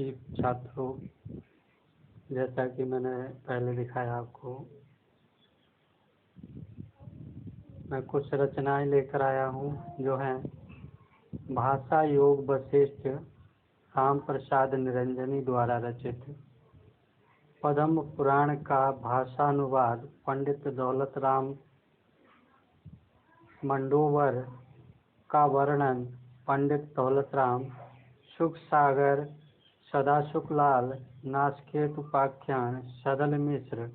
जी छात्रों, जैसा कि मैंने पहले दिखाया आपको, मैं कुछ रचनाएं लेकर आया हूँ जो हैं भाषा योग वशिष्ठ राम प्रसाद निरंजनी द्वारा रचित। पद्म पुराण का भाषानुवाद पंडित दौलत राम मंडोवर का वर्णन पंडित दौलत राम, सुख सागर सदाशुकलाल, नासकेत उपाख्यान सदल मिश्र,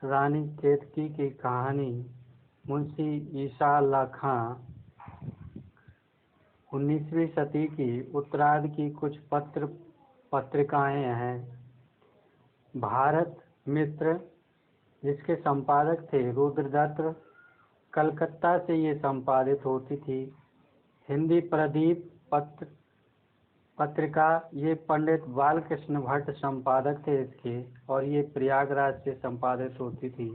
रानी केतकी की कहानी मुंशी ईसा अल्लाह खां, 19वीं सदी की उत्तरार्ध की कुछ पत्रिकाएं हैं। भारत मित्र, जिसके संपादक थे रुद्रदत्त, कलकत्ता से ये संपादित होती थी। हिंदी प्रदीप पत्रिका, ये पंडित बालकृष्ण भट्ट संपादक थे इसके, और ये प्रयागराज से संपादित होती थी।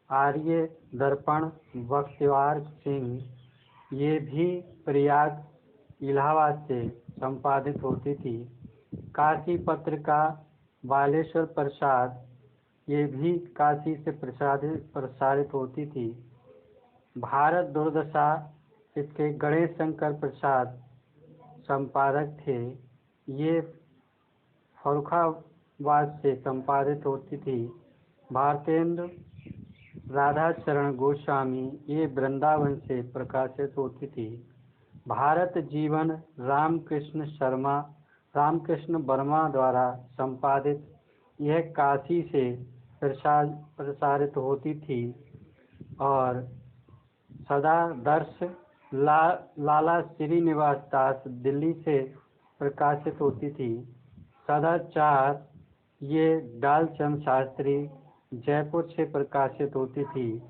आर्य दर्पण बख्तियार सिंह, ये भी प्रयाग इलाहाबाद से संपादित होती थी। काशी पत्रिका बालेश्वर प्रसाद, ये भी काशी से प्रसारित होती थी। भारत दुर्दशा, इसके गणेश शंकर प्रसाद संपादक थे। ये फर्रुखाबाद से संपादित होती थी। भारतेंद्र राधाचरण गोस्वामी, ये वृंदावन से प्रकाशित होती थी। भारत जीवन रामकृष्ण वर्मा द्वारा संपादित, यह काशी से प्रसारित होती थी। और सदादर्श लाला श्रीनिवास दास, दिल्ली से प्रकाशित होती थी। सदाचार, ये डालचंद शास्त्री, जयपुर से प्रकाशित होती थी।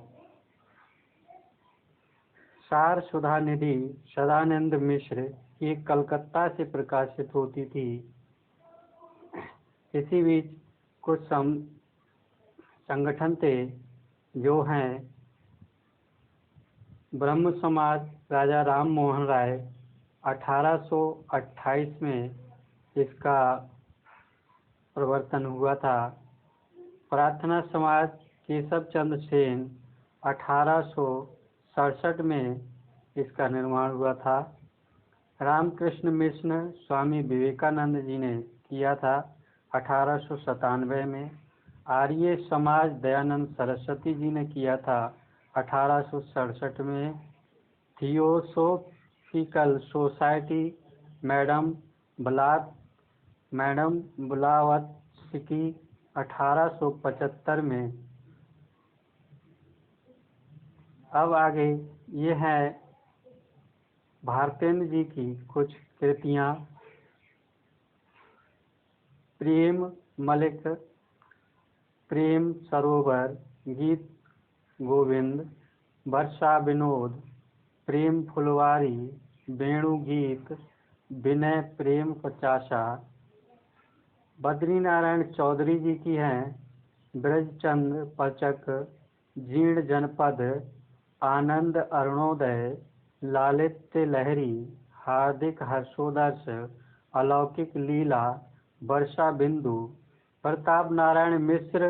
सार सुधा निधि सदानंद मिश्र, ये कलकत्ता से प्रकाशित होती थी। इसी बीच कुछ संगठन थे जो हैं ब्रह्म समाज, राजा राम मोहन राय, 1828 में इसका प्रवर्तन हुआ था। प्रार्थना समाज केशव चंद्र सेन, 1867 में इसका निर्माण हुआ था। रामकृष्ण मिशन स्वामी विवेकानंद जी ने किया था 1897 में। आर्य समाज दयानंद सरस्वती जी ने किया था 1867 में। थियोसोफिकल सोसाइटी मैडम ब्लावत्स्की 1875 में। अब आगे ये है भारतेंद्र जी की कुछ कृतियाँ। प्रेम मलिक, प्रेम सरोवर, गीत गोविंद, वर्षा विनोद, प्रेम फुलवारी, वेणु गीत, विनय प्रेम पचासा। बद्रीनारायण चौधरी जी की हैं ब्रजचंद्र पचक, जीर्ण जनपद, आनंद अरुणोदय, लालित्य लहरी, हार्दिक हर्षोदर्श, अलौकिक लीला, वर्षा बिंदु। प्रताप नारायण मिश्र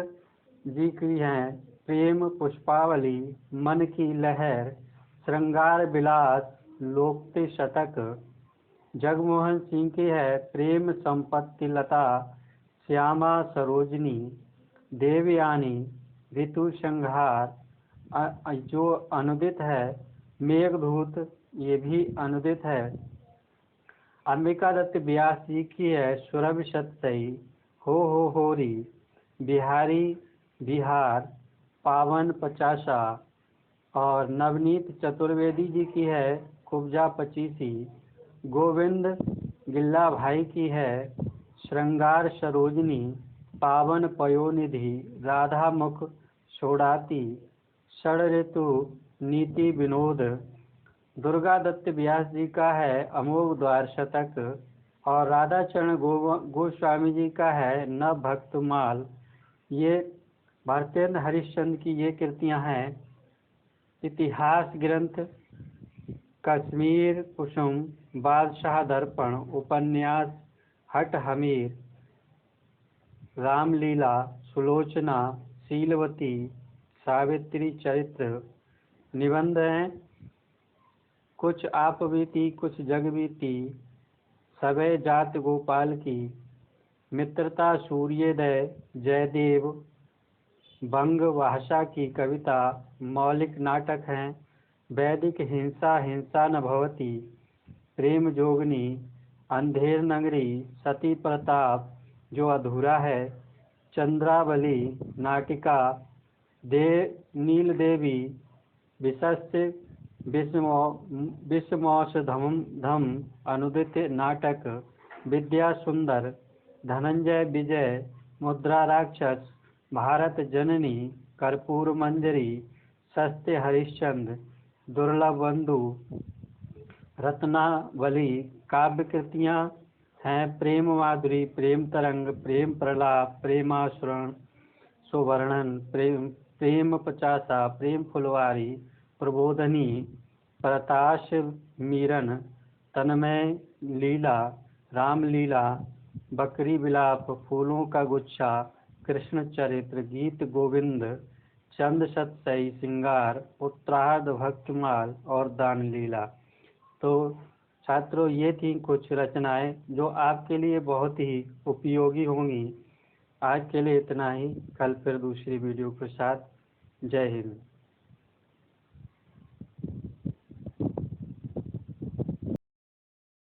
जी की हैं प्रेम पुष्पावली, मन की लहर, श्रृंगार विलास, लोकते शतक। जगमोहन सिंह की है प्रेम संपत्ति लता, श्यामा सरोजनी, देवयानी, ऋतु संहार, जो अनुदित है। मेघदूत, ये भी अनुदित है। अंबिका दत्त व्यास जी की है सुरभि सतसई, हो होरी, बिहारी बिहार, पावन पचासा। और नवनीत चतुर्वेदी जी की है कुब्जा पचीसी। गोविंद गिल्ला भाई की है श्रृंगार सरोजनी, पावन पयोनिधि, राधा मुख सोड़ाती, षड ऋतु नीति विनोद। दुर्गा दत्त व्यास जी का है अमोघ द्वार शतक। और राधाचरण गोस्वामी जी का है नव भक्तमाल। ये भारतेंद्र हरिश्चंद्र की ये कृतियां हैं। इतिहास ग्रंथ कश्मीर कुसुम, बादशाह दर्पण, उपन्यास हठ हमीर, रामलीला, सुलोचना, शीलवती, सावित्री चरित्र निबंध हैं। कुछ आप बीती कुछ जग बीती, सबे जात गोपाल की। मित्रता सूर्योदय जयदेव, बंग भाषा की कविता मौलिक नाटक हैं। वैदिक हिंसा हिंसा न भवती, प्रेम जोगनी, अंधेर नगरी, सती प्रताप जो अधूरा है, चंद्रावली नाटिका, नील देवी, विशस्य विषमौषधम अनुदित नाटक, विद्या सुंदर, धनंजय विजय, मुद्रा राक्षस, भारत जननी, कर्पूर मंजरी, सत्य हरिश्चंद्र, दुर्लभ बंधु, रत्नावली काव्य कृतियाँ हैं। प्रेम माधुरी, प्रेम तरंग, प्रेम प्रलाप, प्रेमासुरण सुवर्णन, प्रेम पचासा, प्रेम फुलवारी, प्रबोधनी, प्रताश मीरन, तन्मय लीला, रामलीला, बकरी विलाप, फूलों का गुच्छा, कृष्ण चरित्र, गीत गोविंद, चंद सतसई श्रृंगार, उत्तरार्ध भक्तिमाल और दान लीला। तो छात्रों, ये थी कुछ रचनाएं जो आपके लिए बहुत ही उपयोगी होंगी। आज के लिए इतना ही, कल फिर दूसरी वीडियो के साथ। जय हिंद।